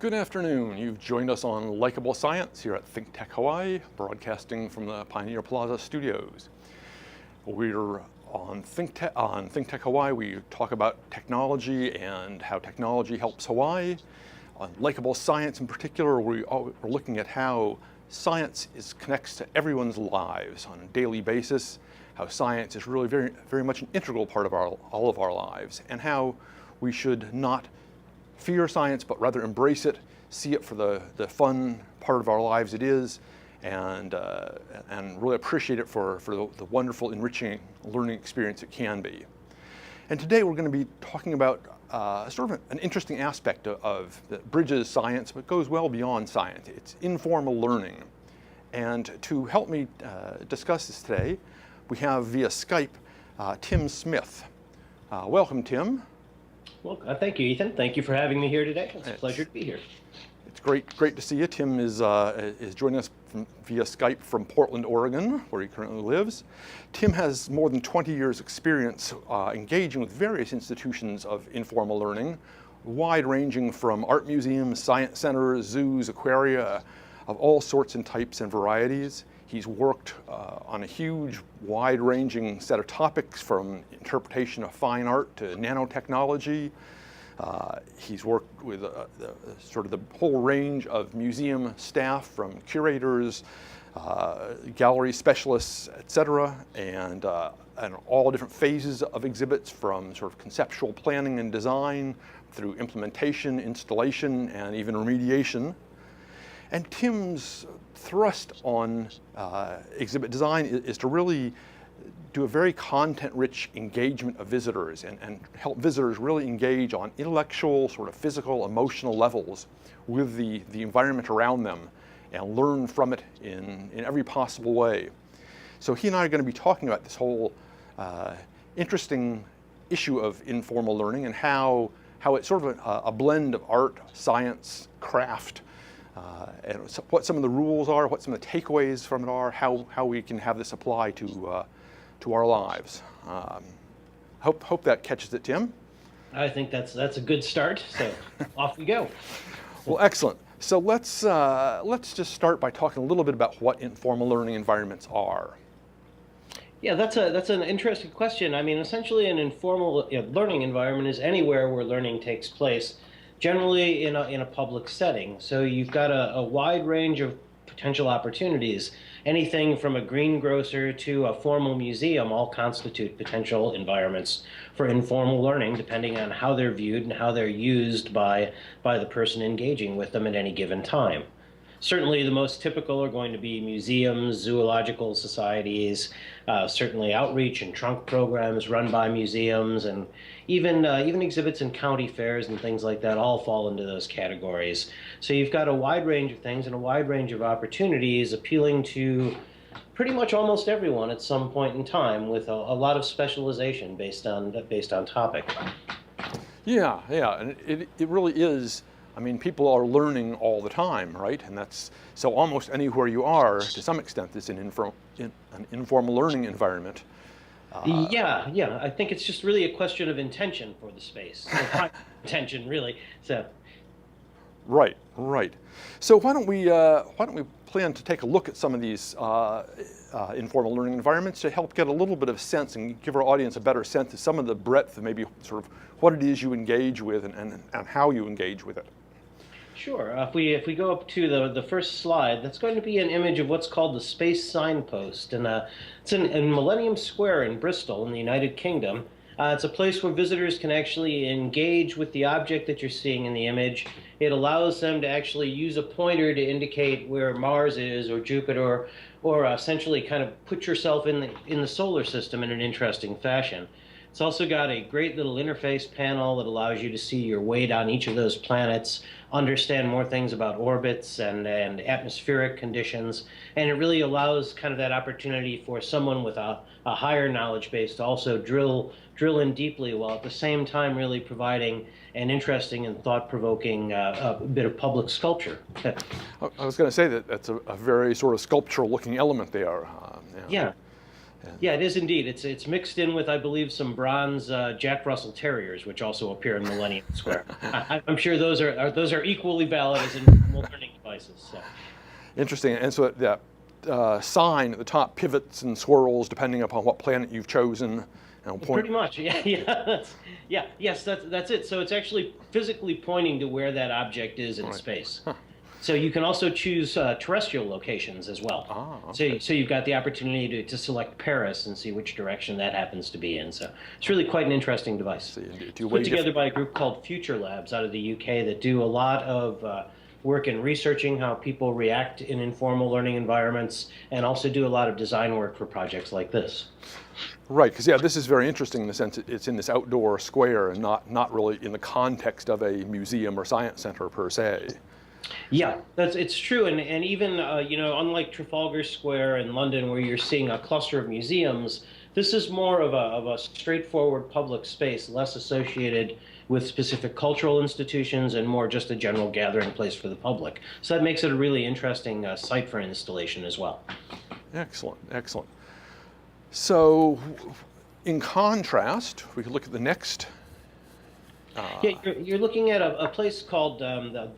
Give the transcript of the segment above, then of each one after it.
Good afternoon. You've joined us on Likeable Science here at ThinkTech Hawaii, broadcasting from the Pioneer Plaza studios. We're on ThinkTech Hawaii. We talk about technology and how technology helps Hawaii. On Likeable Science in particular, we're looking at how science connects to everyone's lives on a daily basis, how science is really very, very much an integral part of all of our lives, and how we should not fear science, but rather embrace it, see it for the fun part of our lives it is, and really appreciate it for the wonderful, enriching learning experience it can be. And today we're going to be talking about sort of an interesting aspect of that bridges science, but goes well beyond science. It's informal learning. And to help me discuss this today, we have via Skype Tim Smith. Welcome, Tim. Well, thank you, Ethan. Thank you for having me here today. It's a pleasure to be here. It's great to see you. Tim is joining us via Skype from Portland, Oregon, where he currently lives. Tim has more than 20 years experience engaging with various institutions of informal learning, wide-ranging from art museums, science centers, zoos, aquaria, of all sorts and types and varieties. He's worked on a huge, wide-ranging set of topics, from interpretation of fine art to nanotechnology. He's worked with sort of the whole range of museum staff, from curators, gallery specialists, etc., and all different phases of exhibits, from sort of conceptual planning and design through implementation, installation, and even remediation. And Tim's thrust on exhibit design is to really do a very content-rich engagement of visitors and help visitors really engage on intellectual, sort of physical, emotional levels with the environment around them and learn from it in every possible way. So he and I are going to be talking about this whole interesting issue of informal learning and how it's sort of a blend of art, science, craft, and what some of the rules are, what some of the takeaways from it are, how we can have this apply to our lives. Hope that catches it, Tim. I think that's a good start. So off we go. Well, excellent. So let's just start by talking a little bit about what informal learning environments are. Yeah, that's an interesting question. I mean, essentially, an informal learning environment is anywhere where learning takes place, generally in a public setting. So you've got a wide range of potential opportunities. Anything from a greengrocer to a formal museum all constitute potential environments for informal learning, depending on how they're viewed and how they're used by the person engaging with them at any given time. Certainly the most typical are going to be museums, zoological societies, certainly outreach and trunk programs run by museums, and even exhibits in county fairs and things like that all fall into those categories. So you've got a wide range of things and a wide range of opportunities appealing to pretty much almost everyone at some point in time, with a lot of specialization based on topic. Yeah, and it really is. I mean, people are learning all the time, right? And that's so almost anywhere you are, to some extent, it's an informal learning environment. Yeah. I think it's just really a question of intention for the space. So intention, really. So. Right. So why don't we plan to take a look at some of these informal learning environments to help get a little bit of sense and give our audience a better sense of some of the breadth of maybe sort of what it is you engage with and how you engage with it. Sure. If we go up to the first slide, that's going to be an image of what's called the Space Signpost, and it's in Millennium Square in Bristol in the United Kingdom. It's a place where visitors can actually engage with the object that you're seeing in the image. It allows them to actually use a pointer to indicate where Mars is or Jupiter, or essentially kind of put yourself in the solar system in an interesting fashion. It's also got a great little interface panel that allows you to see your weight on each of those planets, understand more things about orbits and atmospheric conditions, and it really allows kind of that opportunity for someone with a higher knowledge base to also drill in deeply, while at the same time really providing an interesting and thought-provoking bit of public sculpture. I was going to say that's a very sort of sculptural-looking element there. Yeah. Yeah, it is indeed. It's mixed in with, I believe, some bronze Jack Russell Terriers, which also appear in Millennium Square. I'm sure those are equally valid as informal learning devices. So. Interesting. And so that sign at the top pivots and swirls depending upon what planet you've chosen. Pretty much, yeah, yes, that's it. So it's actually physically pointing to where that object is in space. Huh. So you can also choose terrestrial locations as well. Okay. So you've got the opportunity to select Paris and see which direction that happens to be in. So it's really quite an interesting device. It's put together by a group called Future Labs out of the UK that do a lot of work in researching how people react in informal learning environments, and also do a lot of design work for projects like this. Right, because this is very interesting in the sense it's in this outdoor square and not really in the context of a museum or science center per se. Yeah, it's true, and even unlike Trafalgar Square in London, where you're seeing a cluster of museums, this is more of a straightforward public space, less associated with specific cultural institutions and more just a general gathering place for the public. So that makes it a really interesting site for installation as well. Excellent, excellent. So, in contrast, we could look at the next. Yeah, you're looking at a place called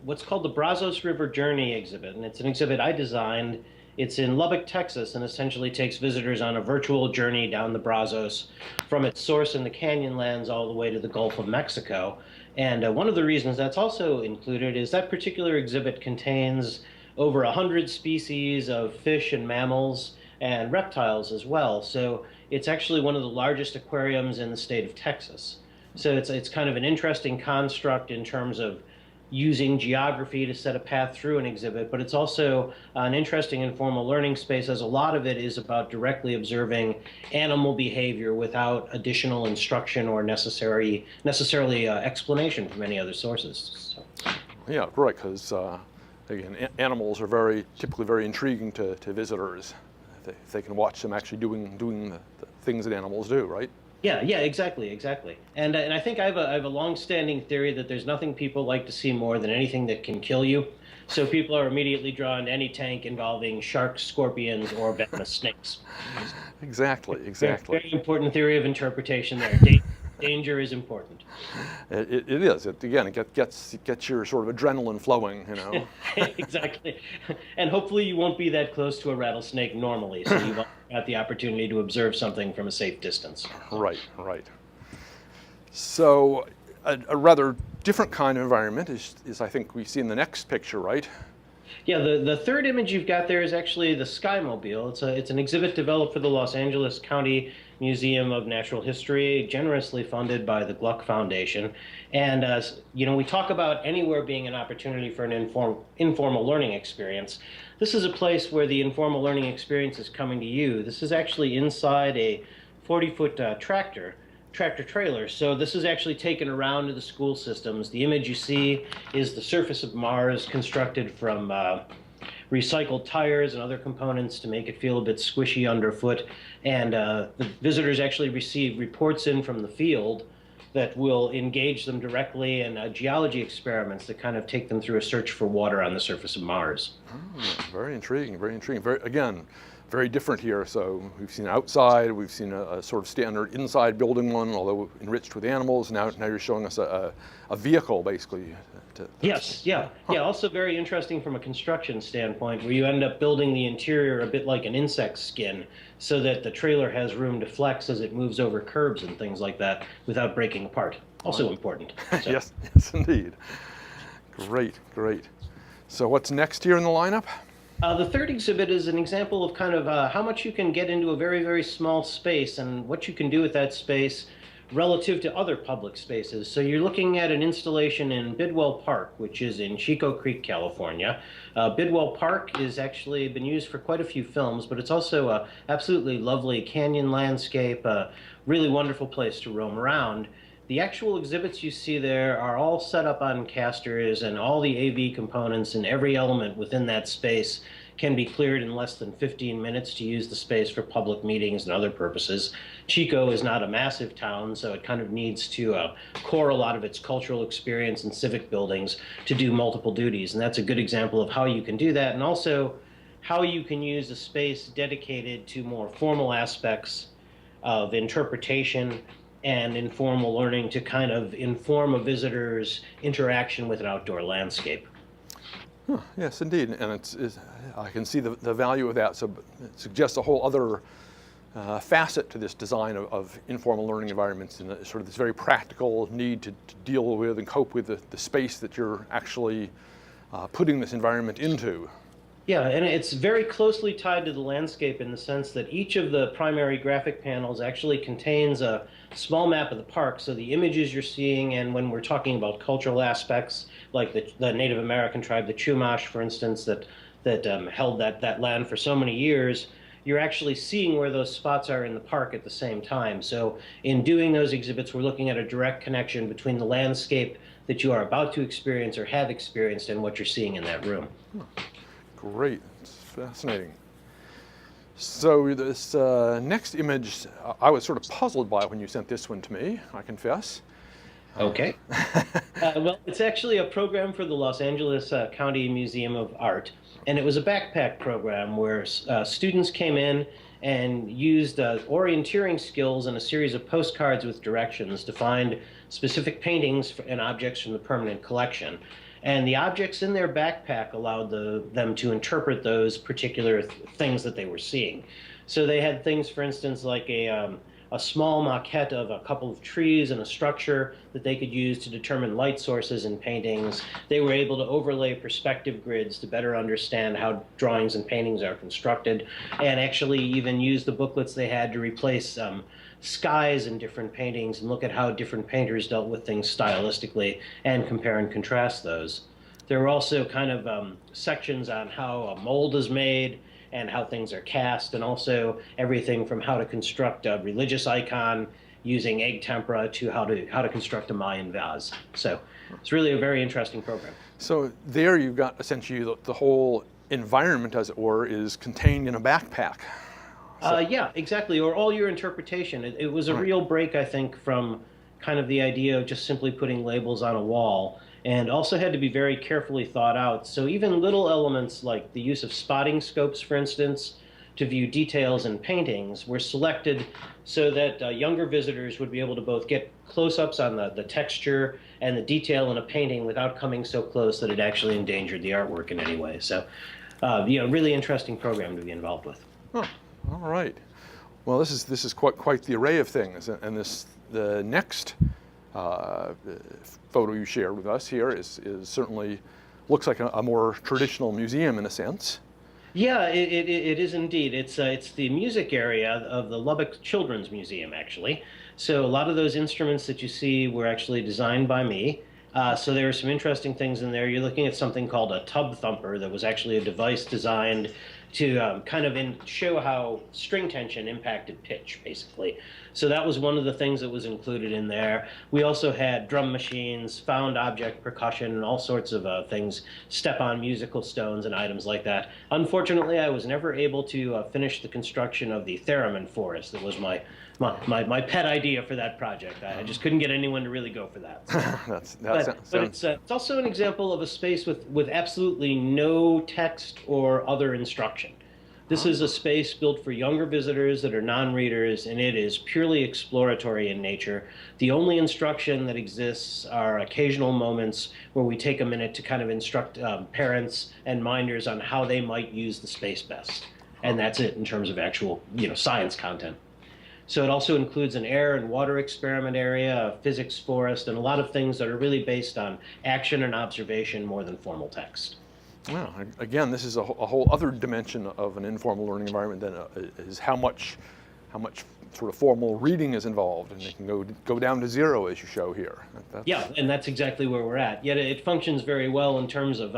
what's called the Brazos River Journey exhibit, and it's an exhibit I designed. It's in Lubbock, Texas, and essentially takes visitors on a virtual journey down the Brazos from its source in the Canyonlands all the way to the Gulf of Mexico. And one of the reasons that's also included is that particular exhibit contains over 100 species of fish and mammals and reptiles as well. So it's actually one of the largest aquariums in the state of Texas. So it's kind of an interesting construct in terms of using geography to set a path through an exhibit, but it's also an interesting informal learning space, as a lot of it is about directly observing animal behavior without additional instruction or necessarily explanation from any other sources. So. Yeah, right, because again, animals are typically very intriguing to visitors. If they can watch them actually doing the things that animals do, right? Yeah, exactly. And I think I have a long-standing theory that there's nothing people like to see more than anything that can kill you. So people are immediately drawn to any tank involving sharks, scorpions, or venomous snakes. Exactly. Very important theory of interpretation there. Danger is important. It is. It gets your sort of adrenaline flowing, Exactly. And hopefully you won't be that close to a rattlesnake normally, so you've got the opportunity to observe something from a safe distance. Right. So a rather different kind of environment is I think we see in the next picture, right? Yeah, the third image you've got there is actually the Skymobile. It's an exhibit developed for the Los Angeles County Museum of Natural History, generously funded by the Gluck Foundation. And we talk about anywhere being an opportunity for an informal learning experience. This is a place where the informal learning experience is coming to you. This is actually inside a 40-foot tractor trailer. So this is actually taken around to the school systems. The image you see is the surface of Mars, constructed from recycled tires and other components to make it feel a bit squishy underfoot. And the visitors actually receive reports in from the field that will engage them directly in geology experiments that kind of take them through a search for water on the surface of Mars. Oh, very intriguing. Very different here. So we've seen outside, we've seen a sort of standard inside building one, although enriched with animals. Now you're showing us a vehicle, basically. Yes. Also very interesting from a construction standpoint, where you end up building the interior a bit like an insect skin, so that the trailer has room to flex as it moves over curbs and things like that without breaking apart. Also important. So. Yes, indeed. Great. So what's next here in the lineup? The third exhibit is an example of kind of how much you can get into a very, very small space and what you can do with that space relative to other public spaces. So you're looking at an installation in Bidwell Park, which is in Chico Creek, California. Bidwell Park is actually been used for quite a few films, but it's also a absolutely lovely canyon landscape, a really wonderful place to roam around. The actual exhibits you see there are all set up on casters, and all the AV components and every element within that space can be cleared in less than 15 minutes to use the space for public meetings and other purposes. Chico is not a massive town, so it kind of needs to core a lot of its cultural experience and civic buildings to do multiple duties, and that's a good example of how you can do that, and also how you can use a space dedicated to more formal aspects of interpretation and informal learning to kind of inform a visitor's interaction with an outdoor landscape. Huh, yes, indeed, and I can see the value of that. So it suggests a whole other facet to this design of informal learning environments, and sort of this very practical need to deal with and cope with the space that you're actually putting this environment into. Yeah, and it's very closely tied to the landscape in the sense that each of the primary graphic panels actually contains a small map of the park. So the images you're seeing, and when we're talking about cultural aspects, like the Native American tribe, the Chumash, for instance, that held that land for so many years, you're actually seeing where those spots are in the park at the same time. So in doing those exhibits, we're looking at a direct connection between the landscape that you are about to experience or have experienced and what you're seeing in that room. Great, it's fascinating. So this next image, I was sort of puzzled by when you sent this one to me, I confess. Okay. Well, it's actually a program for the Los Angeles County Museum of Art, and it was a backpack program where students came in and used orienteering skills and a series of postcards with directions to find specific paintings and objects from the permanent collection. And the objects in their backpack allowed them to interpret those particular things that they were seeing. So they had things, for instance, like a small maquette of a couple of trees and a structure that they could use to determine light sources in paintings. They were able to overlay perspective grids to better understand how drawings and paintings are constructed, and actually even use the booklets they had to replace skies in different paintings and look at how different painters dealt with things stylistically and compare and contrast those. There were also kind of sections on how a mold is made and how things are cast, and also everything from how to construct a religious icon using egg tempera to how to construct a Mayan vase. So it's really a very interesting program. So there you've got essentially the whole environment, as it were, is contained in a backpack. Yeah, exactly, or all your interpretation. It was a real break, I think, from kind of the idea of just simply putting labels on a wall, and also had to be very carefully thought out. So even little elements like the use of spotting scopes, for instance, to view details in paintings were selected so that younger visitors would be able to both get close-ups on the texture and the detail in a painting without coming so close that it actually endangered the artwork in any way. So, really interesting program to be involved with. Oh, all right. Well, this is quite the array of things, and the next photo you shared with us here is certainly looks like a more traditional museum in a sense. Yeah, it is indeed. It's the music area of the Lubbock Children's Museum, actually. So a lot of those instruments that you see were actually designed by me. So there are some interesting things in there. You're looking at something called a tub thumper that was actually a device designed to kind of show how string tension impacted pitch, basically. So that was one of the things that was included in there. We also had drum machines, found object percussion, and all sorts of things, step-on musical stones and items like that. Unfortunately, I was never able to finish the construction of the theremin forest. That was my pet idea for that project. I just couldn't get anyone to really go for that. So. But it's also an example of a space with absolutely no text or other instruction. This is a space built for younger visitors that are non-readers, and it is purely exploratory in nature. The only instruction that exists are occasional moments where we take a minute to kind of instruct parents and minders on how they might use the space best. And that's it in terms of actual, science content. So it also includes an air and water experiment area, a physics forest, and a lot of things that are really based on action and observation more than formal text. Well, again, this is a whole other dimension of an informal learning environment than is how much sort of formal reading is involved, and it can go down to zero as you show here. Yeah, and that's exactly where we're at. Yet it functions very well in terms of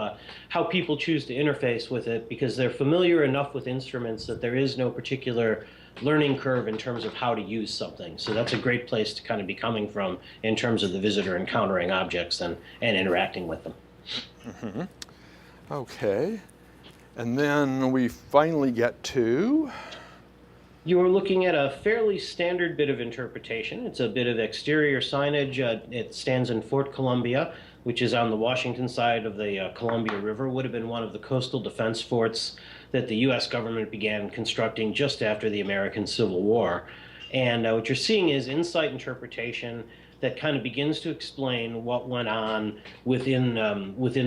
how people choose to interface with it, because they're familiar enough with instruments that there is no particular learning curve in terms of how to use something. So that's a great place to kind of be coming from in terms of the visitor encountering objects and interacting with them. Mm-hmm. Okay, and then we finally get to... You are looking at a fairly standard bit of interpretation. It's a bit of exterior signage. It stands in Fort Columbia, which is on the Washington side of the Columbia River. Would have been one of the coastal defense forts that the US government began constructing just after the American Civil War. And what you're seeing is insight interpretation that kind of begins to explain what went on within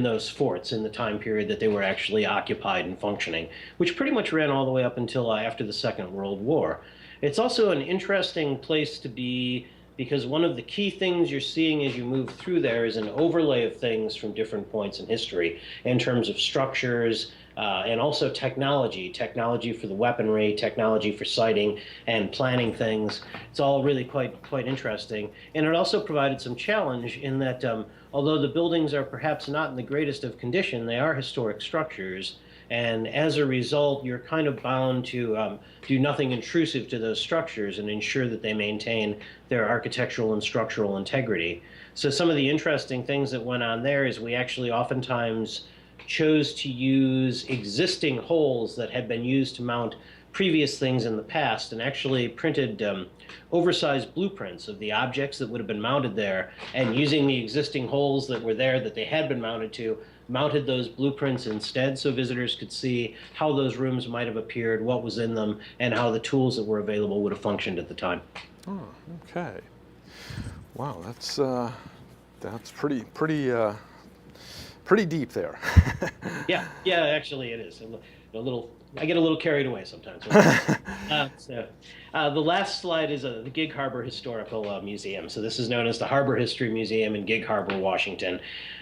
those forts in the time period that they were actually occupied and functioning, which pretty much ran all the way up until after the Second World War. It's also an interesting place to be because one of the key things you're seeing as you move through there is an overlay of things from different points in history in terms of structures, and also technology for the weaponry, technology for sighting and planning things. It's all really quite interesting. And it also provided some challenge in that although the buildings are perhaps not in the greatest of condition, they are historic structures. And as a result, you're kind of bound to do nothing intrusive to those structures and ensure that they maintain their architectural and structural integrity. So some of the interesting things that went on there is we actually oftentimes chose to use existing holes that had been used to mount previous things in the past and actually printed oversized blueprints of the objects that would have been mounted there, and using the existing holes that were there that they had been mounted to, mounted those blueprints instead so visitors could see how those rooms might have appeared, what was in them, and how the tools that were available would have functioned at the time. Oh, okay. Wow, that's pretty deep there. Yeah, actually it is. I get a little carried away sometimes. The last slide is the Gig Harbor Historical Museum. So this is known as the Harbor History Museum in Gig Harbor, Washington.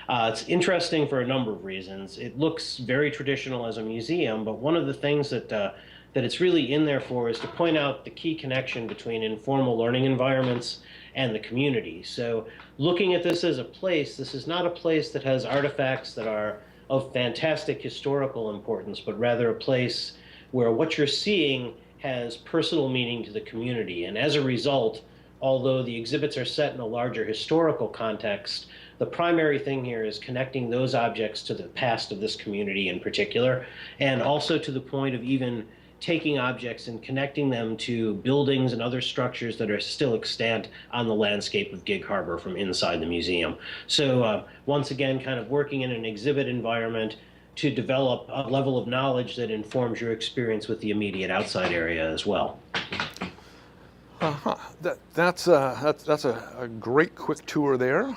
It's interesting for a number of reasons. It looks very traditional as a museum, but one of the things that it's really in there for is to point out the key connection between informal learning environments and the community. So looking at this as a place, this is not a place that has artifacts that are of fantastic historical importance, but rather a place where what you're seeing has personal meaning to the community. And as a result, although the exhibits are set in a larger historical context, the primary thing here is connecting those objects to the past of this community in particular, and also to the point of even taking objects and connecting them to buildings and other structures that are still extant on the landscape of Gig Harbor from inside the museum. So once again, kind of working in an exhibit environment to develop a level of knowledge that informs your experience with the immediate outside area as well. That's a great quick tour there.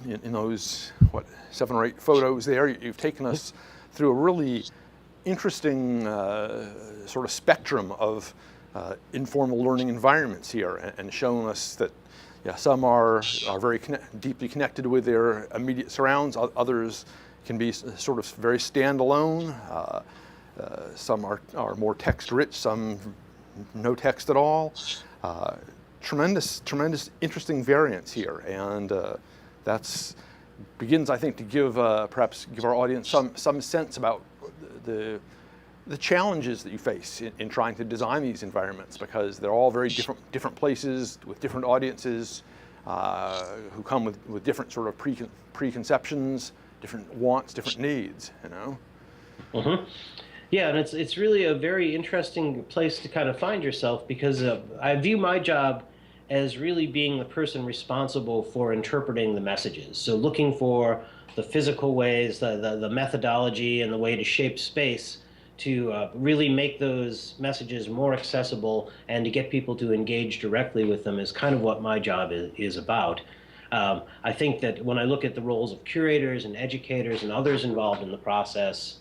In those 7 or 8 photos there, you've taken us through a really interesting sort of spectrum of informal learning environments here, and shown us that some are very deeply connected with their immediate surrounds. Others can be sort of very standalone. Some are more text rich, some no text at all. Tremendous interesting variance here, and that's begins, I think, to perhaps give our audience some sense about the challenges that you face in trying to design these environments, because they're all very different places with different audiences who come with different sort of preconceptions, different wants, different needs. Mm-hmm. Yeah, and it's really a very interesting place to kind of find yourself, because I view my job as really being the person responsible for interpreting the messages. So looking for the physical ways, the methodology, and the way to shape space to really make those messages more accessible and to get people to engage directly with them is kind of what my job is about. I think that when I look at the roles of curators and educators and others involved in the process,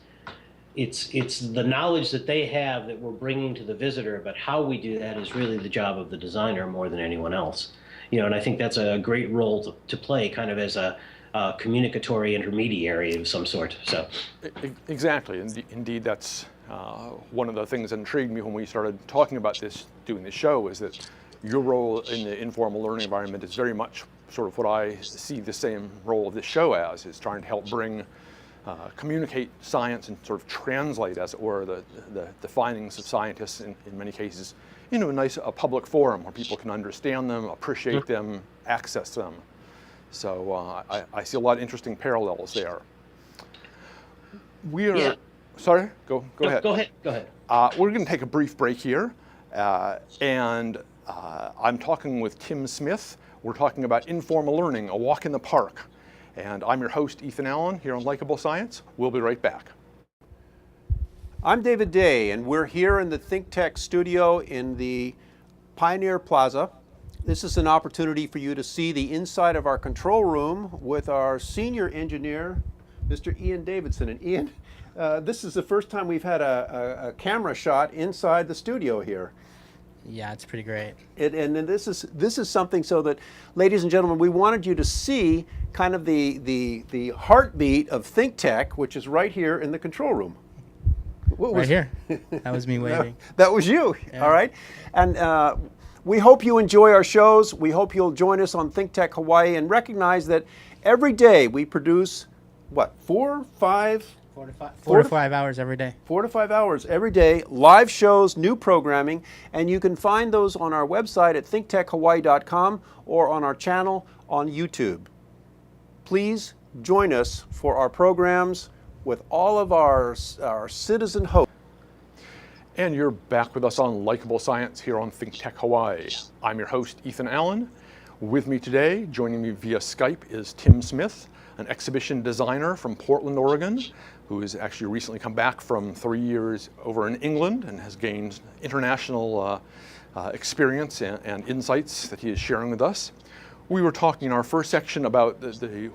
it's the knowledge that they have that we're bringing to the visitor, but how we do that is really the job of the designer more than anyone else. And I think that's a great role to play, kind of as a communicatory intermediary of some sort. So exactly, indeed, that's one of the things that intrigued me when we started talking about doing this show, is that your role in the informal learning environment is very much sort of what I see the same role of this show as, is trying to help communicate science and sort of translate, as it were, the findings of scientists in many cases into a public forum where people can understand them, appreciate them, access them. So I see a lot of interesting parallels there. Sorry, go ahead. Go ahead. We're going to take a brief break here, and I'm talking with Tim Smith. We're talking about informal learning, a walk in the park. And I'm your host, Ethan Allen, here on Likeable Science. We'll be right back. I'm David Day, and we're here in the ThinkTech studio in the Pioneer Plaza. This is an opportunity for you to see the inside of our control room with our senior engineer, Mr. Ian Davidson. And Ian, this is the first time we've had a camera shot inside the studio here. Yeah, it's pretty great. And this is something so that, ladies and gentlemen, we wanted you to see kind of the heartbeat of ThinkTech, which is right here in the control room. Right here. That was me waving. That was you, Yeah. all right? And we hope you enjoy our shows. We hope you'll join us on ThinkTech Hawaii and recognize that every day we produce, what, 4 to 5 hours every day. 4 to 5 hours every day, live shows, new programming, and you can find those on our website at thinktechhawaii.com or on our channel on YouTube. Please join us for our programs with all of our citizen hosts. And you're back with us on Likeable Science here on ThinkTech Hawaii. I'm your host, Ethan Allen. With me today, joining me via Skype, is Tim Smith, an exhibition designer from Portland, Oregon, who has actually recently come back from 3 years over in England and has gained international experience and insights that he is sharing with us. We were talking in our first section about the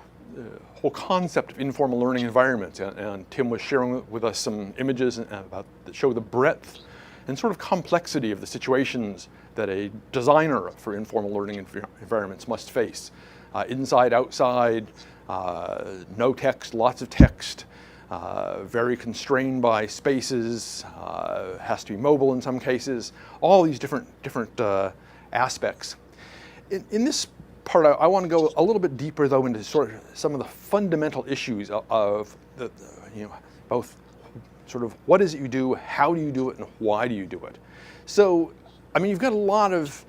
whole concept of informal learning environments, and Tim was sharing with us some images that show the breadth and sort of complexity of the situations that a designer for informal learning environments must face. Inside, outside, no text, lots of text, very constrained by spaces, has to be mobile in some cases, all these different aspects. In this part, I want to go a little bit deeper, though, into sort of some of the fundamental issues of both sort of what is it you do, how do you do it, and why do you do it. So, I mean, you've got a lot of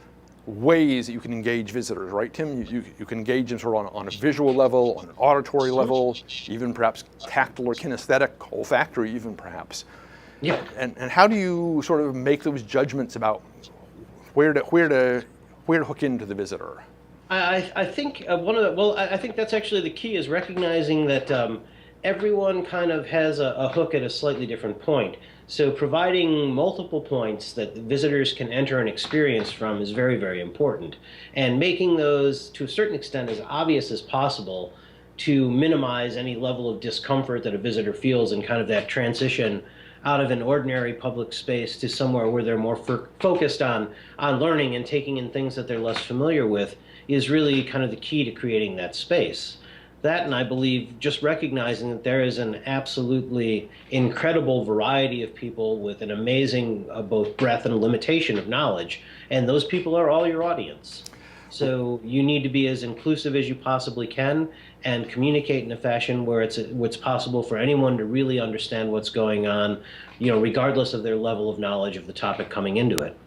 ways that you can engage visitors, right, Tim? You can engage them sort of on a visual level, on an auditory level, even perhaps tactile or kinesthetic, olfactory even perhaps. Yeah. And how do you sort of make those judgments about where to hook into the visitor? I think I think that's actually the key, is recognizing that everyone kind of has a hook at a slightly different point. So providing multiple points that the visitors can enter an experience from is very, very important. And making those, to a certain extent, as obvious as possible to minimize any level of discomfort that a visitor feels in kind of that transition out of an ordinary public space to somewhere where they're more focused on learning and taking in things that they're less familiar with, is really kind of the key to creating that space. That, and I believe just recognizing that there is an absolutely incredible variety of people with an amazing both breadth and limitation of knowledge, and those people are all your audience. So you need to be as inclusive as you possibly can and communicate in a fashion where it's possible for anyone to really understand what's going on, regardless of their level of knowledge of the topic coming into it.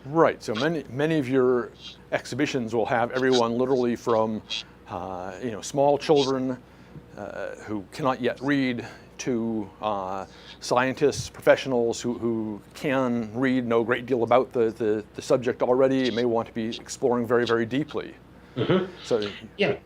Right. So many of your exhibitions will have everyone literally from small children who cannot yet read to scientists, professionals who can read, know a great deal about the subject already, and may want to be exploring very, very deeply. Mm-hmm. So yeah.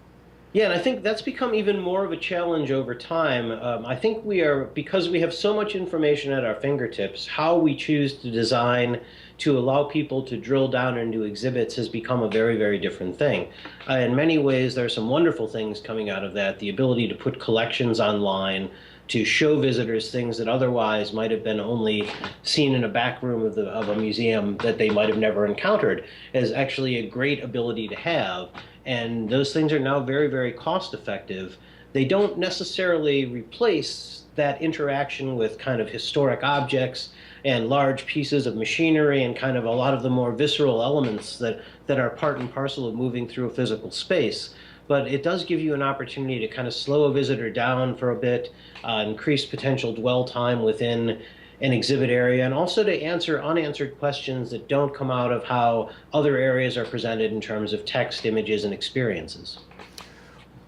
Yeah, and I think that's become even more of a challenge over time. I think because we have so much information at our fingertips, how we choose to design to allow people to drill down into exhibits has become a very, very different thing. In many ways, there are some wonderful things coming out of that. The ability to put collections online, to show visitors things that otherwise might have been only seen in a back room of a museum that they might have never encountered, is actually a great ability to have. And those things are now very, very cost effective. They don't necessarily replace that interaction with kind of historic objects and large pieces of machinery and kind of a lot of the more visceral elements that are part and parcel of moving through a physical space. But it does give you an opportunity to kind of slow a visitor down for a bit, increase potential dwell time within an exhibit area, and also to answer unanswered questions that don't come out of how other areas are presented in terms of text, images, and experiences.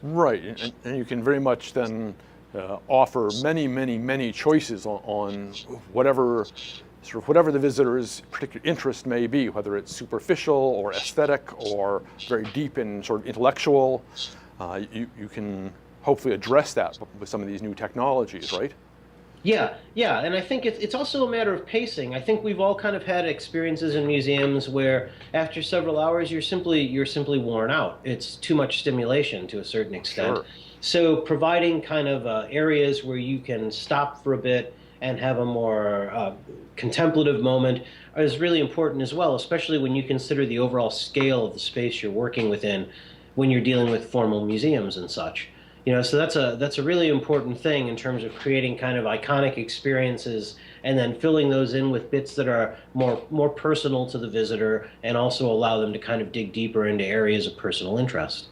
right, and you can very much then offer many choices on whatever the visitor's particular interest may be, whether it's superficial or aesthetic or very deep and sort of intellectual. You can hopefully address that with some of these new technologies, right? Yeah, and I think it's also a matter of pacing. I think we've all kind of had experiences in museums where after several hours you're simply worn out. It's too much stimulation to a certain extent. Sure. So providing kind of areas where you can stop for a bit and have a more contemplative moment is really important as well, especially when you consider the overall scale of the space you're working within when you're dealing with formal museums and such. So that's a really important thing in terms of creating kind of iconic experiences and then filling those in with bits that are more personal to the visitor and also allow them to kind of dig deeper into areas of personal interest.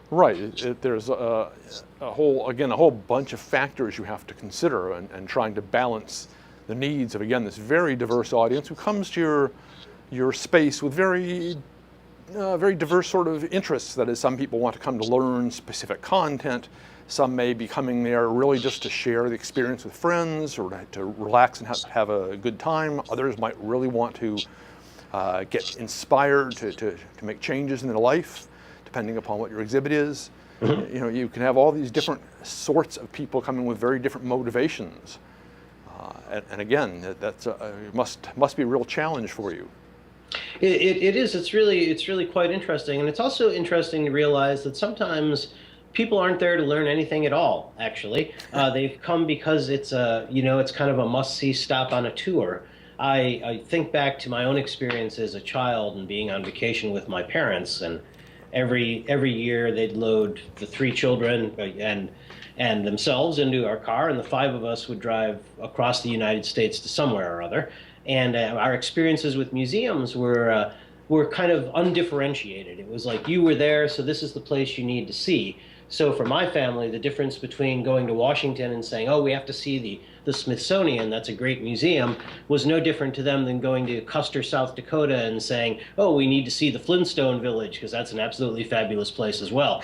Right. There's a whole bunch of factors you have to consider, and trying to balance the needs of, again, this very diverse audience who comes to your space with very diverse sort of interests. That is, some people want to come to learn specific content. Some may be coming there really just to share the experience with friends or to relax and have a good time. Others might really want to get inspired to make changes in their life, depending upon what your exhibit is. You can have all these different sorts of people coming with very different motivations. And again, that's must be a real challenge for you. It is. It's really quite interesting, and it's also interesting to realize that sometimes people aren't there to learn anything at all. Actually, they've come because it's kind of a must-see stop on a tour. I think back to my own experience as a child and being on vacation with my parents, and every year they'd load the three children and themselves into our car, and the five of us would drive across the United States to somewhere or other. And our experiences with museums were kind of undifferentiated. It was like you were there, so this is the place you need to see. So for my family, the difference between going to Washington and saying, "Oh, we have to see the Smithsonian, that's a great museum," was no different to them than going to Custer, South Dakota, and saying, "Oh, we need to see the Flintstone Village because that's an absolutely fabulous place as well."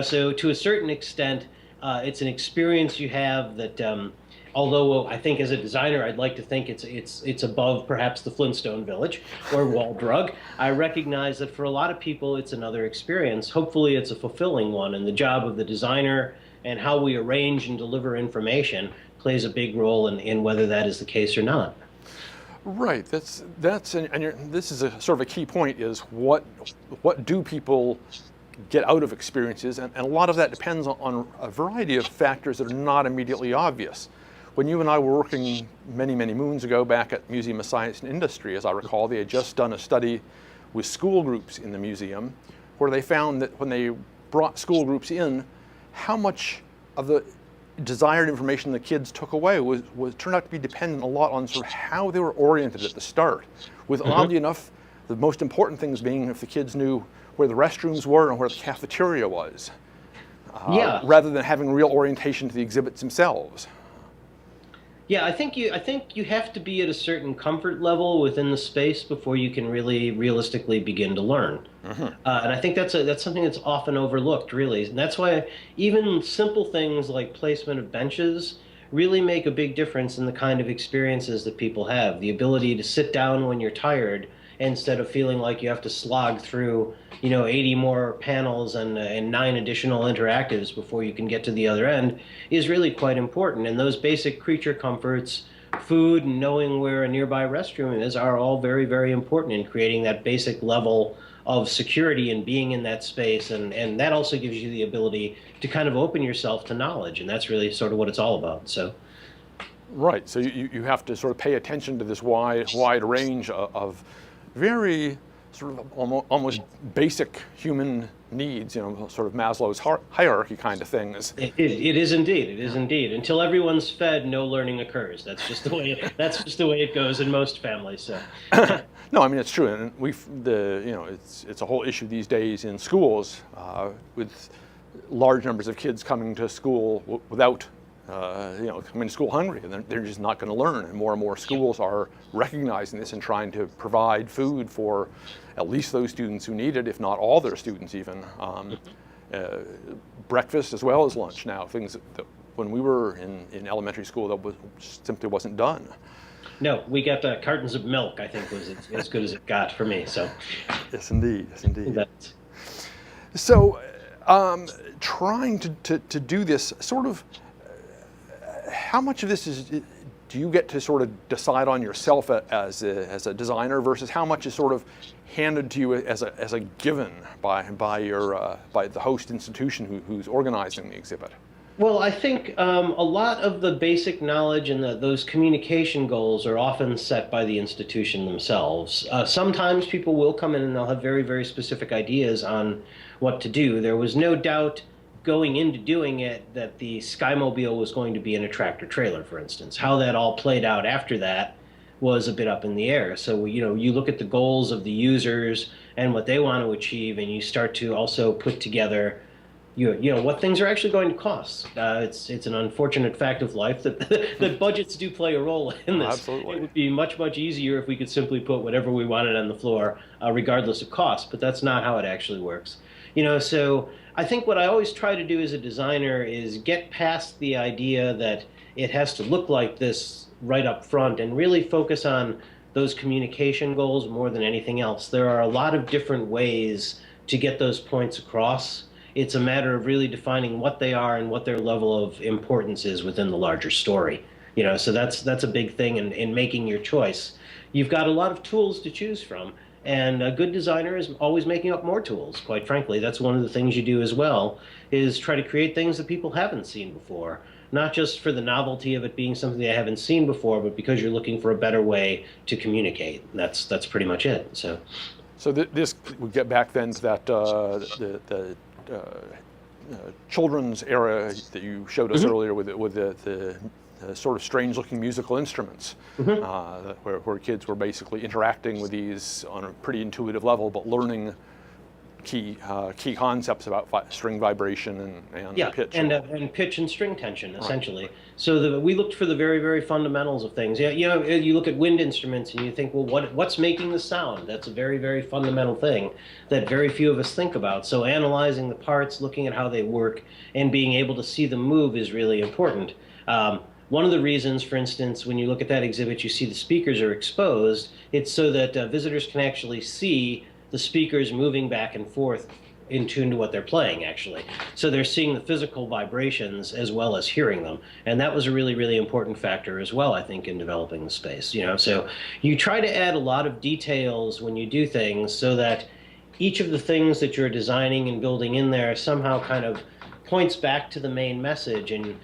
So to a certain extent, it's an experience you have that. Although I think as a designer, I'd like to think it's above perhaps the Flintstone Village or Wall Drug. I recognize that for a lot of people, it's another experience. Hopefully, it's a fulfilling one, and the job of the designer and how we arrange and deliver information plays a big role in whether that is the case or not. Right. This is a sort of a key point: is what do people get out of experiences, and a lot of that depends on a variety of factors that are not immediately obvious. When you and I were working many, many moons ago back at Museum of Science and Industry, as I recall, they had just done a study with school groups in the museum where they found that when they brought school groups in, how much of the desired information the kids took away was turned out to be dependent a lot on sort of how they were oriented at the start, with oddly enough, the most important things being if the kids knew where the restrooms were and where the cafeteria was, rather than having real orientation to the exhibits themselves. Yeah, I think you have to be at a certain comfort level within the space before you can really realistically begin to learn. And I think that's something that's often overlooked, really. And that's why even simple things like placement of benches really make a big difference in the kind of experiences that people have. The ability to sit down when you're tired instead of feeling like you have to slog through 80 more panels and 9 additional interactives before you can get to the other end is really quite important. And those basic creature comforts, food, and knowing where a nearby restroom is are all very, very important in creating that basic level of security and being in that space. And that also gives you the ability to kind of open yourself to knowledge. And that's really sort of what it's all about. So. Right. So you have to sort of pay attention to this wide range of very sort of almost basic human needs, sort of Maslow's hierarchy kind of things. It is indeed. It is indeed. Until everyone's fed, no learning occurs. That's just the way it goes in most families. So. No, I mean it's true, and it's a whole issue these days in schools with large numbers of kids coming to school without. Coming to school hungry, and they're just not going to learn. And more schools are recognizing this and trying to provide food for at least those students who need it, if not all their students even. Breakfast as well as lunch now, things that when we were in elementary school that simply wasn't done. No, we got cartons of milk, I think was as good as it got for me. So. Yes, indeed. Yes, indeed. So trying to do this sort of, how much of this do you get to sort of decide on yourself as a designer versus how much is sort of handed to you as a given by the host institution who's organizing the exhibit? Well, I think a lot of the basic knowledge and those communication goals are often set by the institution themselves. Sometimes people will come in and they'll have very, very specific ideas on what to do. There was no doubt going into doing it that the Skymobile was going to be in a tractor trailer, for instance. How that all played out after that was a bit up in the air. So, you look at the goals of the users and what they want to achieve, and you start to also put together what things are actually going to cost. It's an unfortunate fact of life that that budgets do play a role in this. Absolutely. It would be much, much easier if we could simply put whatever we wanted on the floor, regardless of cost, but that's not how it actually works. So I think what I always try to do as a designer is get past the idea that it has to look like this right up front and really focus on those communication goals more than anything else. There are a lot of different ways to get those points across. It's a matter of really defining what they are and what their level of importance is within the larger story. So that's a big thing in making your choice. You've got a lot of tools to choose from, and a good designer is always making up more tools, quite frankly. That's one of the things you do as well, is try to create things that people haven't seen before. Not just for the novelty of it being something they haven't seen before, but because you're looking for a better way to communicate. That's pretty much it. So this we get back then to that the children's era that you showed us earlier with the sort of strange-looking musical instruments, where kids were basically interacting with these on a pretty intuitive level, but learning key concepts about string vibration and pitch. And pitch and string tension, essentially. Right. So we looked for the very, very fundamentals of things. You look at wind instruments and you think, well, what's making the sound? That's a very, very fundamental thing that very few of us think about. So analyzing the parts, looking at how they work, and being able to see them move is really important. One of the reasons, for instance, when you look at that exhibit, you see the speakers are exposed. It's so that visitors can actually see the speakers moving back and forth in tune to what they're playing, actually. So they're seeing the physical vibrations as well as hearing them. And that was a really, really important factor as well, I think, in developing the space. So you try to add a lot of details when you do things so that each of the things that you're designing and building in there somehow kind of points back to the main message, and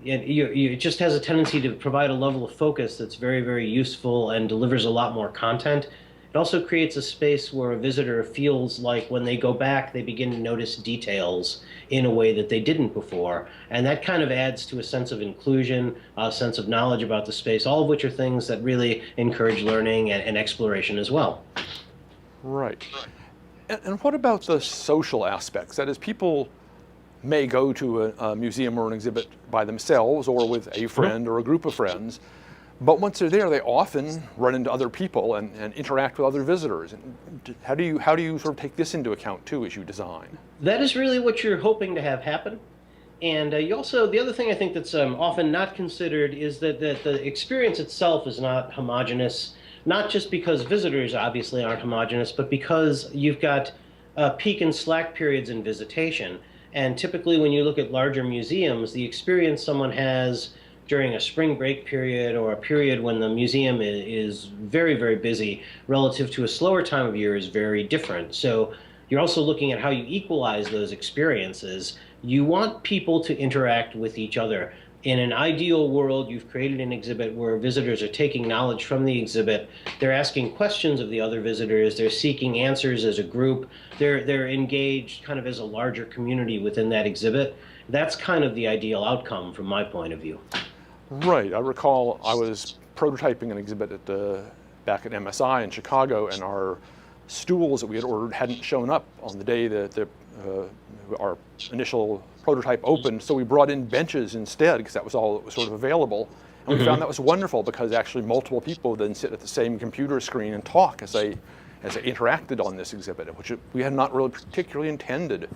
it just has a tendency to provide a level of focus that's very, very useful and delivers a lot more content. It also creates a space where a visitor feels like when they go back, they begin to notice details in a way that they didn't before. And that kind of adds to a sense of inclusion, a sense of knowledge about the space, all of which are things that really encourage learning and exploration as well. Right. And what about the social aspects? That is, people may go to a museum or an exhibit by themselves or with a friend or a group of friends. But once they're there, they often run into other people and interact with other visitors. And how do you sort of take this into account too as you design? That is really what you're hoping to have happen. And the other thing I think that's often not considered is that the experience itself is not homogeneous, not just because visitors obviously aren't homogeneous, but because you've got peak and slack periods in visitation. And typically when you look at larger museums, the experience someone has during a spring break period or a period when the museum is very, very busy relative to a slower time of year is very different. So you're also looking at how you equalize those experiences. You want people to interact with each other. In an ideal world, you've created an exhibit where visitors are taking knowledge from the exhibit. They're asking questions of the other visitors. They're seeking answers as a group. They're engaged kind of as a larger community within that exhibit. That's kind of the ideal outcome from my point of view. Right. I recall I was prototyping an exhibit back at MSI in Chicago, and our stools that we had ordered hadn't shown up on the day that our initial prototype opened, so we brought in benches instead because that was all that was sort of available. And we found that was wonderful because actually multiple people then sit at the same computer screen and talk as they interacted on this exhibit, which we had not really particularly intended.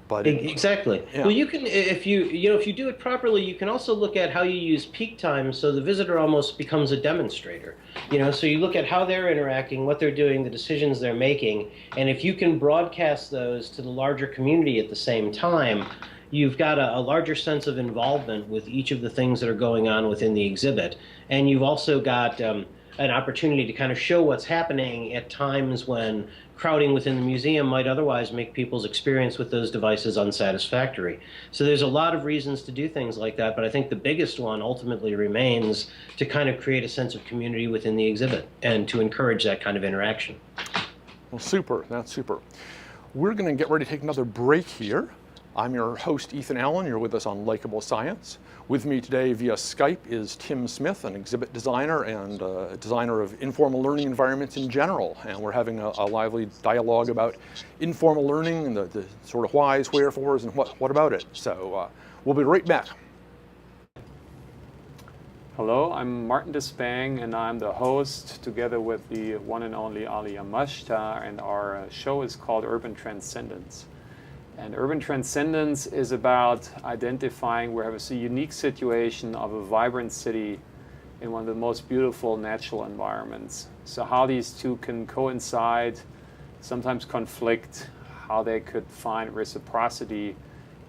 But exactly. Yeah. Well, you can, if you do it properly, you can also look at how you use peak times, so the visitor almost becomes a demonstrator. So you look at how they're interacting, what they're doing, the decisions they're making, and if you can broadcast those to the larger community at the same time, you've got a larger sense of involvement with each of the things that are going on within the exhibit. And you've also got an opportunity to kind of show what's happening at times when crowding within the museum might otherwise make people's experience with those devices unsatisfactory. So there's a lot of reasons to do things like that, but I think the biggest one ultimately remains to kind of create a sense of community within the exhibit and to encourage that kind of interaction. Well, super. That's super. We're going to get ready to take another break here. I'm your host, Ethan Allen. You're with us on Likeable Science. With me today via Skype is Tim Smith, an exhibit designer and designer of informal learning environments in general. And we're having a lively dialogue about informal learning and the sort of whys, wherefores, and what about it. So we'll be right back. Hello, I'm Martin Despang, and I'm the host together with the one and only Ali Yamashita, and our show is called Urban Transcendence. And urban transcendence is about identifying where we have a unique situation of a vibrant city in one of the most beautiful natural environments. So how these two can coincide, sometimes conflict, how they could find reciprocity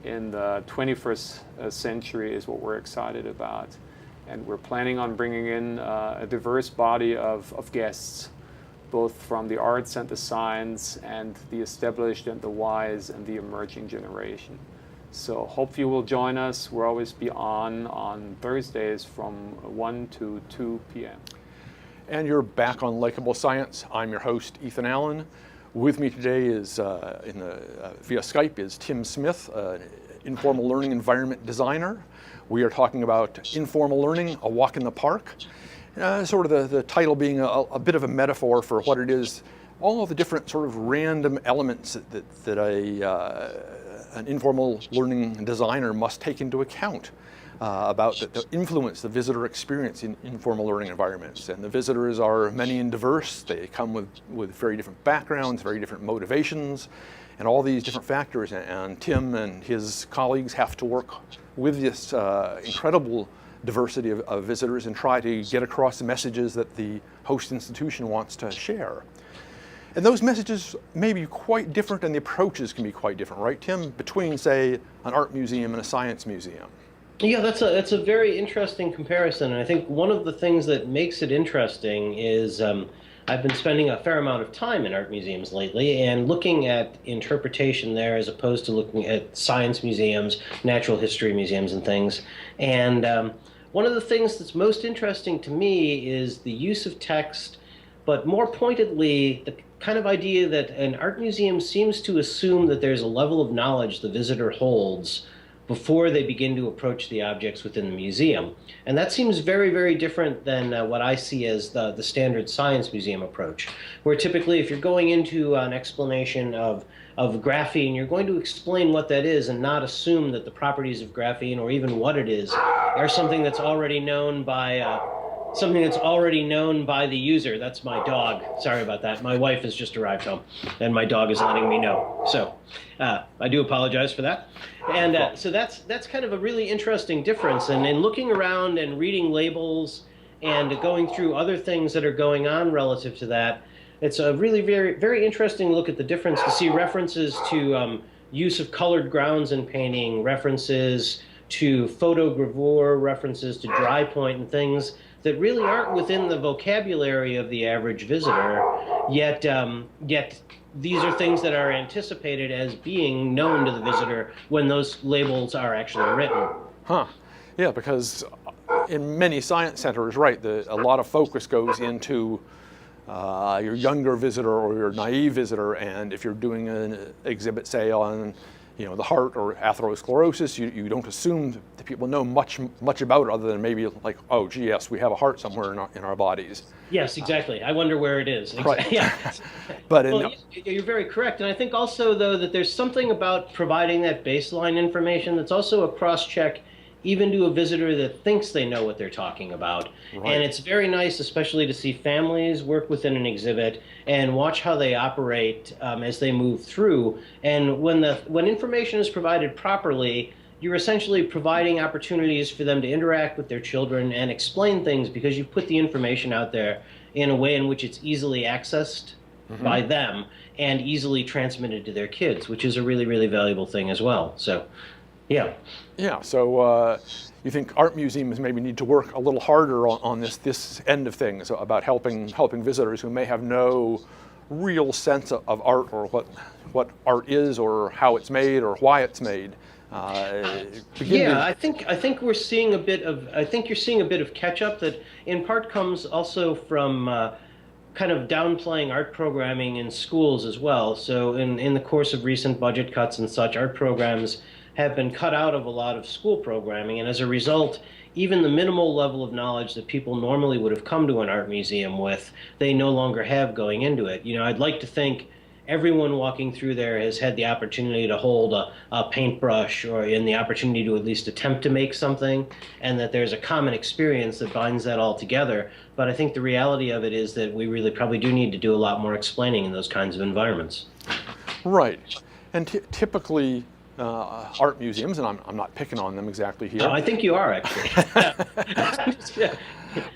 in the 21st century is what we're excited about. And we're planning on bringing in a diverse body of guests, both from the arts and the science and the established and the wise and the emerging generation. So hope you will join us. We'll always be on Thursdays from 1 to 2 p.m. And you're back on Likeable Science. I'm your host, Ethan Allen. With me today is, via Skype, is Tim Smith, informal learning environment designer. We are talking about informal learning, a walk in the park. Sort of the title being a bit of a metaphor for what it is, all of the different sort of random elements that an informal learning designer must take into account about the influence the visitor experience in informal learning environments. And the visitors are many and diverse. They come with very different backgrounds, very different motivations, and all these different factors. And Tim and his colleagues have to work with this incredible diversity of visitors and try to get across the messages that the host institution wants to share. And those messages may be quite different and the approaches can be quite different, right, Tim, between, say, an art museum and a science museum? Yeah, that's a very interesting comparison. And I think one of the things that makes it interesting is I've been spending a fair amount of time in art museums lately and looking at interpretation there as opposed to looking at science museums, natural history museums and things. And one of the things that's most interesting to me is the use of text, but more pointedly, the kind of idea that an art museum seems to assume that there's a level of knowledge the visitor holds before they begin to approach the objects within the museum. And that seems very, very different than what I see as the standard science museum approach, where typically if you're going into an explanation of graphene, you're going to explain what that is and not assume that the properties of graphene or even what it is are something that's already known by the user. That's my dog. Sorry about that. My wife has just arrived home, and my dog is letting me know. So I do apologize for that. And so that's kind of a really interesting difference. And in looking around and reading labels and going through other things that are going on relative to that, it's a really very, very interesting look at the difference to see references to use of colored grounds in painting, references to photogravure, references to dry point and things that really aren't within the vocabulary of the average visitor, yet these are things that are anticipated as being known to the visitor when those labels are actually written. Huh. Yeah, because in many science centers, right, a lot of focus goes into your younger visitor or your naive visitor, and if you're doing an exhibit, say, on the heart or atherosclerosis, you don't assume that people know much about it other than maybe like, oh, gee, yes, we have a heart somewhere in our bodies. Yes, exactly. I wonder where it is. Right. Yeah. But you're very correct. And I think also, though, that there's something about providing that baseline information that's also a cross-check even to a visitor that thinks they know what they're talking about. Right. And it's very nice, especially to see families work within an exhibit and watch how they operate as they move through. And when information is provided properly, you're essentially providing opportunities for them to interact with their children and explain things because you put the information out there in a way in which it's easily accessed by them and easily transmitted to their kids, which is a really, really valuable thing as well. So Yeah. Yeah, so you think art museums maybe need to work a little harder on this end of things about helping visitors who may have no real sense of art, or what art is, or how it's made, or why it's made. Yeah, I think we're seeing a bit of I think you're seeing a bit of catch up that in part comes also from kind of downplaying art programming in schools as well. So in the course of recent budget cuts and such, art programs have been cut out of a lot of school programming, and as a result, even the minimal level of knowledge that people normally would have come to an art museum with, they no longer have going into it. You know, I'd like to think everyone walking through there has had the opportunity to hold a paintbrush, or in the opportunity to at least attempt to make something, and that there's a common experience that binds that all together. But I think the reality of it is that we really probably do need to do a lot more explaining in those kinds of environments. Right, and typically art museums, and I'm not picking on them exactly here. No, I think you are actually.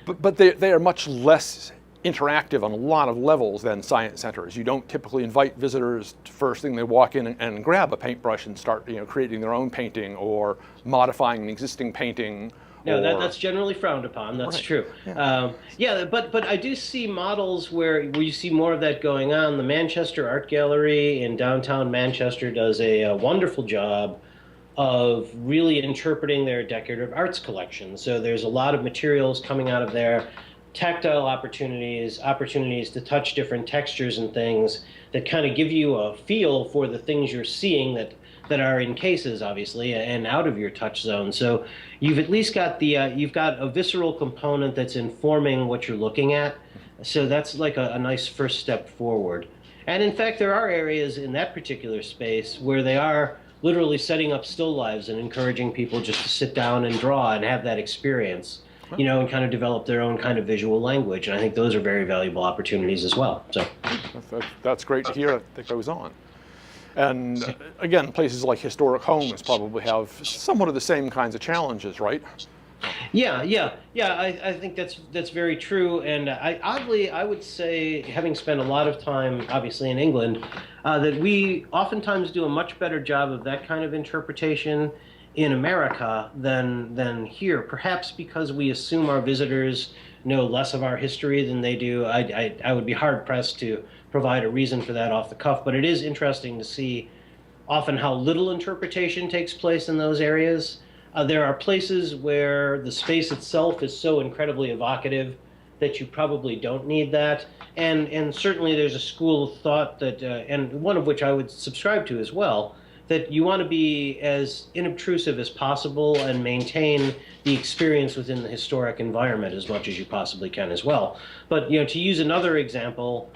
But they are much less interactive on a lot of levels than science centers. You don't typically invite visitors to first thing they walk in and grab a paintbrush and start creating their own painting or modifying an existing painting. No, that's generally frowned upon. That's true. Yeah, but I do see models where you see more of that going on. The Manchester Art Gallery in downtown Manchester does a wonderful job of really interpreting their decorative arts collection. So there's a lot of materials coming out of there, tactile opportunities to touch different textures and things that kind of give you a feel for the things you're seeing that are in cases, obviously, and out of your touch zone. So you've at least got you've got a visceral component that's informing what you're looking at. So that's like a nice first step forward. And in fact, there are areas in that particular space where they are literally setting up still lives and encouraging people just to sit down and draw and have that experience, and kind of develop their own kind of visual language. And I think those are very valuable opportunities as well. So that's great to hear that goes on. And again, places like historic homes probably have somewhat of the same kinds of challenges, right? Yeah. I think that's very true. And I would say, having spent a lot of time, obviously, in England, that we oftentimes do a much better job of that kind of interpretation in America than here. Perhaps because we assume our visitors know less of our history than they do. I would be hard pressed to provide a reason for that off the cuff, but it is interesting to see often how little interpretation takes place in those areas. There are places where the space itself is so incredibly evocative that you probably don't need that. And certainly there's a school of thought that, and one of which I would subscribe to as well, that you want to be as inobtrusive as possible and maintain the experience within the historic environment as much as you possibly can as well. But to use another example,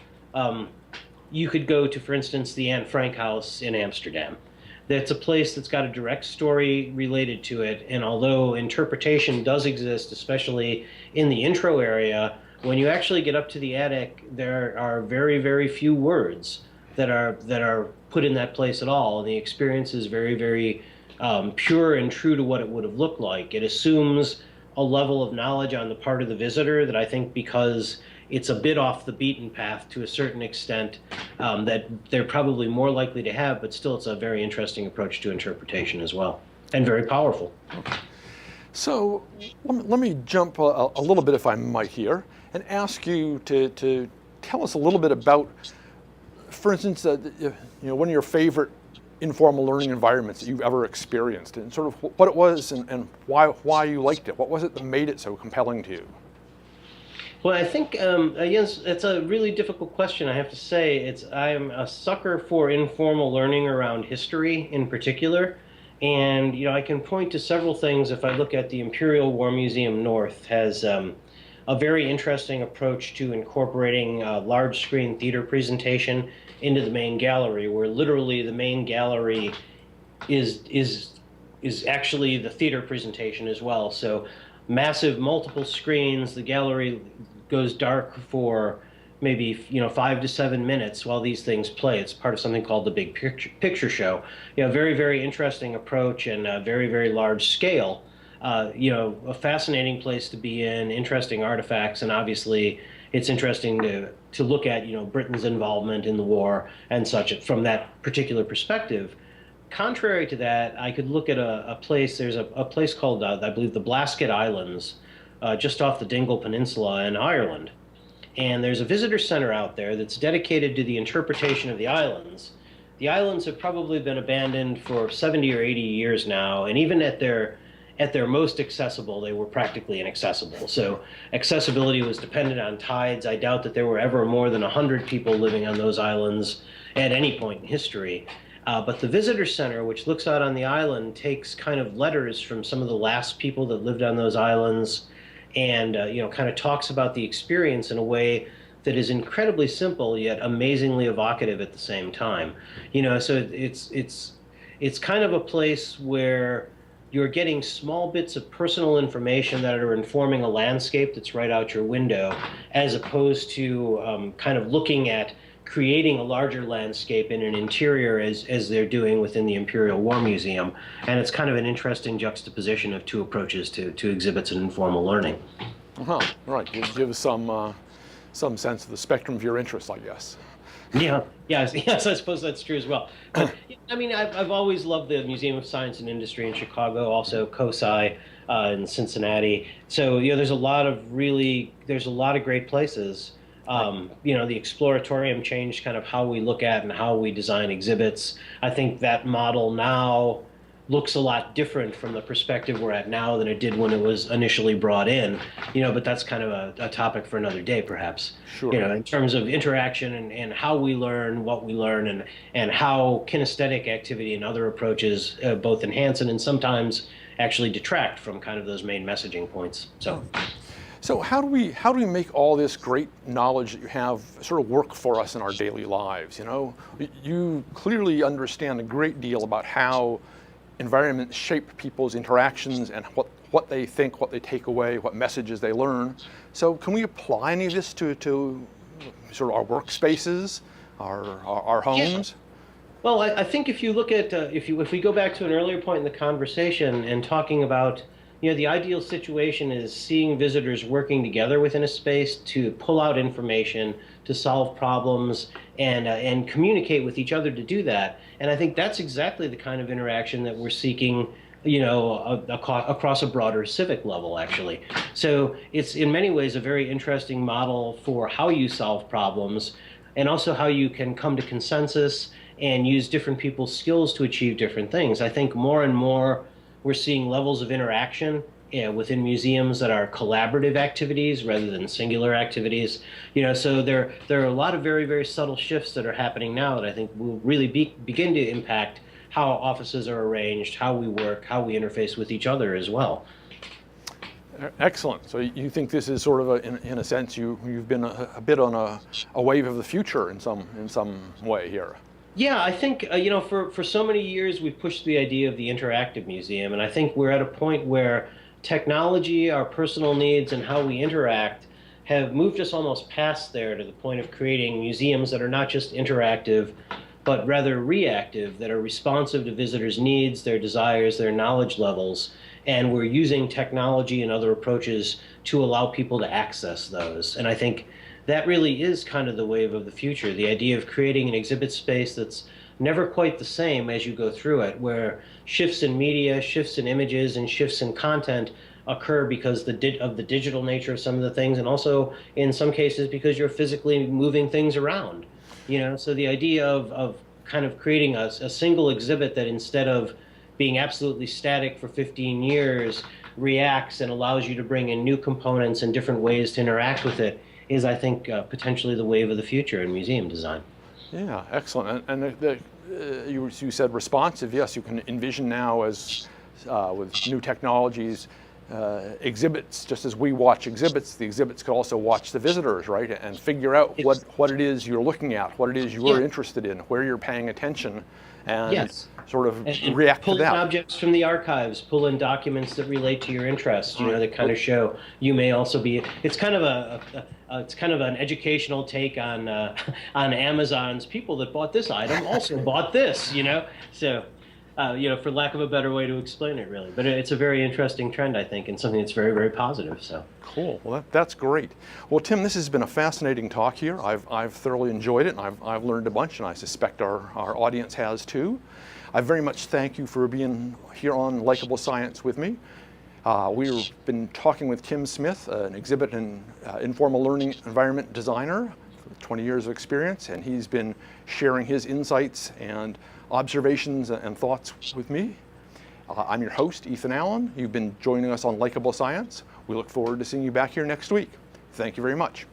you could go to, for instance, the Anne Frank House in Amsterdam. That's a place that's got a direct story related to it, and although interpretation does exist, especially in the intro area, when you actually get up to the attic, there are very, very few words that are put in that place at all, and the experience is very, very pure and true to what it would have looked like. It assumes a level of knowledge on the part of the visitor that I think, because it's a bit off the beaten path to a certain extent, that they're probably more likely to have, but still it's a very interesting approach to interpretation as well, and very powerful. So let me jump a little bit, if I might, here, and ask you to tell us a little bit about, for instance, one of your favorite informal learning environments that you've ever experienced, and sort of what it was and why you liked it. What was it that made it so compelling to you? Well, I think, yes, it's a really difficult question, I have to say. I'm a sucker for informal learning around history in particular. And, I can point to several things. If I look at the Imperial War Museum North has a very interesting approach to incorporating large screen theater presentation into the main gallery, where literally the main gallery is actually the theater presentation as well. So massive multiple screens, the gallery goes dark for maybe 5 to 7 minutes while these things play. It's part of something called the Big Picture Show. Very, very interesting approach, and very, very large scale. A fascinating place to be in, interesting artifacts, and obviously it's interesting to look at Britain's involvement in the war and such from that particular perspective. contrary to that, I could look at a place. There's a place called, I believe, the Blasket Islands, just off the Dingle Peninsula in Ireland. And there's a visitor center out there that's dedicated to the interpretation of the islands. The islands have probably been abandoned for 70 or 80 years now, and even at their most accessible, they were practically inaccessible. So accessibility was dependent on tides. I doubt that there were ever more than 100 people living on those islands at any point in history. But the visitor center, which looks out on the island, takes kind of letters from some of the last people that lived on those islands, and kind of talks about the experience in a way that is incredibly simple yet amazingly evocative at the same time. So it's kind of a place where you're getting small bits of personal information that are informing a landscape that's right out your window, as opposed to kind of looking at creating a larger landscape in an interior as they're doing within the Imperial War Museum. And it's kind of an interesting juxtaposition of two approaches to exhibits and informal learning. Right. Give us some sense of the spectrum of your interest, I guess. Yes, I suppose that's true as well. But, I mean, I've always loved the Museum of Science and Industry in Chicago, also COSI in Cincinnati. So, there's a lot of great places. The Exploratorium changed kind of how we look at and how we design exhibits. I think that model now looks a lot different from the perspective we're at now than it did when it was initially brought in, but that's kind of a topic for another day, perhaps. Sure. In terms of interaction and how we learn, what we learn, and how kinesthetic activity and other approaches both enhance and sometimes actually detract from kind of those main messaging points. So how do we make all this great knowledge that you have sort of work for us in our daily lives? You clearly understand a great deal about how environments shape people's interactions and what they think, what they take away, what messages they learn. So can we apply any of this to sort of our workspaces, our homes? Yeah. Well, I think if you look at if we go back to an earlier point in the conversation and talking about the ideal situation is seeing visitors working together within a space to pull out information, to solve problems, and communicate with each other to do that. And I think that's exactly the kind of interaction that we're seeking, across a broader civic level, actually. So it's in many ways a very interesting model for how you solve problems, and also how you can come to consensus and use different people's skills to achieve different things. I think more and more we're seeing levels of interaction within museums that are collaborative activities rather than singular activities. So there are a lot of very, very subtle shifts that are happening now that I think will really begin to impact how offices are arranged, how we work, how we interface with each other as well. Excellent. So you think this is sort of in a sense you've been a bit on a wave of the future in some way here. Yeah, I think, for so many years we've pushed the idea of the interactive museum, and I think we're at a point where technology, our personal needs, and how we interact have moved us almost past there to the point of creating museums that are not just interactive, but rather reactive, that are responsive to visitors' needs, their desires, their knowledge levels, and we're using technology and other approaches to allow people to access those. And I think that really is kind of the wave of the future, the idea of creating an exhibit space that's never quite the same as you go through it, where shifts in media, shifts in images, and shifts in content occur because of the digital nature of some of the things, and also in some cases because you're physically moving things around. So the idea of kind of creating a single exhibit that, instead of being absolutely static for 15 years, reacts and allows you to bring in new components and different ways to interact with it, is, I think, potentially the wave of the future in museum design. Yeah, excellent. And you said responsive. Yes, you can envision now as with new technologies, exhibits, just as we watch exhibits, the exhibits could also watch the visitors, right? And figure out what it is you're looking at, what it is you're interested in, where you're paying attention, and sort of react to that. Pull in objects from the archives, pull in documents that relate to your interests, that kind of show you may also be. It's kind of an educational take on Amazon's people that bought this item also bought this, So For lack of a better way to explain it, really. But it's a very interesting trend, I think, and something that's very, very positive. So Cool. Well, that's great. Well, Tim, this has been a fascinating talk here. I've thoroughly enjoyed it, and I've learned a bunch, and I suspect our audience has too. I very much thank you for being here on Likeable Science with me. We've been talking with Tim Smith, an exhibit and informal learning environment designer with 20 years of experience, and he's been sharing his insights and observations and thoughts with me. I'm your host, Ethan Allen. You've been joining us on Likeable Science. We look forward to seeing you back here next week. Thank you very much.